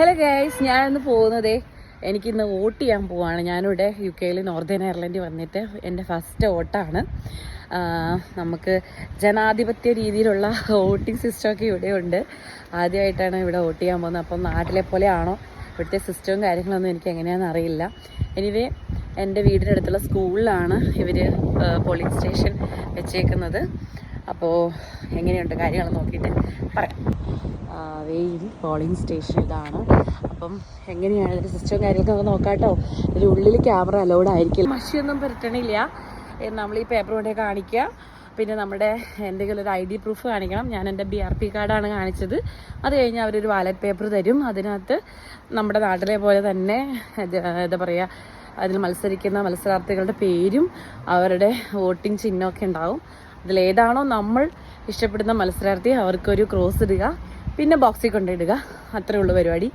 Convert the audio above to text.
Hello guys, ഞാനിന്ന് പോകുന്നതേ എനിക്കിന്ന് വോട്ട് ചെയ്യാൻ പോവാണ്. ഞാനിവിടെ UK നോർത്തേൺ അയർലൻഡിൽ വന്നിട്ട് എൻ്റെ ഫസ്റ്റ് വോട്ടാണ്. നമുക്ക് ജനാധിപത്യ രീതിയിലുള്ള വോട്ടിംഗ് സിസ്റ്റമൊക്കെ ഇവിടെ ഉണ്ട്. ആദ്യമായിട്ടാണ് ഇവിടെ വോട്ട് ചെയ്യാൻ പോകുന്നത്. അപ്പം നാട്ടിലെ പോലെയാണോ ഇവിടുത്തെ സിസ്റ്റവും കാര്യങ്ങളൊന്നും എനിക്ക് എങ്ങനെയാണെന്ന് അറിയില്ല. എനിവേ എൻ്റെ വീടിനടുത്തുള്ള സ്കൂളിലാണ് ഇവർ പോളിംഗ് സ്റ്റേഷൻ വെച്ചേക്കുന്നത്. അപ്പോൾ എങ്ങനെയുണ്ട് കാര്യങ്ങൾ നോക്കിയിട്ട് പറയാം. വെയിൽ പോളിംഗ് സ്റ്റേഷൻ ഇതാണ്. അപ്പം എങ്ങനെയാണ് ഇതിൻ്റെ സിസ്റ്റവും കാര്യങ്ങളൊക്കെ നമുക്ക് നോക്കാം കേട്ടോ. ഇതിൻ്റെ ഉള്ളിൽ ക്യാമറ അലൗഡ് ആയിരിക്കില്ല. മഷിയൊന്നും പുരട്ടണില്ല. നമ്മൾ ഈ പേപ്പർ കൊണ്ടേ കാണിക്കുക. പിന്നെ നമ്മുടെ എന്തെങ്കിലും ഒരു ID പ്രൂഫ് കാണിക്കണം. ഞാൻ എൻ്റെ BRP കാർഡാണ് കാണിച്ചത്. അത് കഴിഞ്ഞ് അവരൊരു വാലറ്റ് പേപ്പർ തരും. അതിനകത്ത് നമ്മുടെ നാട്ടിലെ പോലെ തന്നെ എന്താ പറയുക, അതിൽ മത്സരിക്കുന്ന മത്സരാർത്ഥികളുടെ പേരും അവരുടെ വോട്ടിംഗ് ചിഹ്നമൊക്കെ ഉണ്ടാവും. അതിലേതാണോ നമ്മൾ ഇഷ്ടപ്പെടുന്ന മത്സരാർത്ഥി അവർക്കൊരു ക്രോസ് ഇടുക, പിന്നെ ബോക്സിൽ കൊണ്ടിടുക. അത്രേ ഉള്ളൂ പരിപാടി.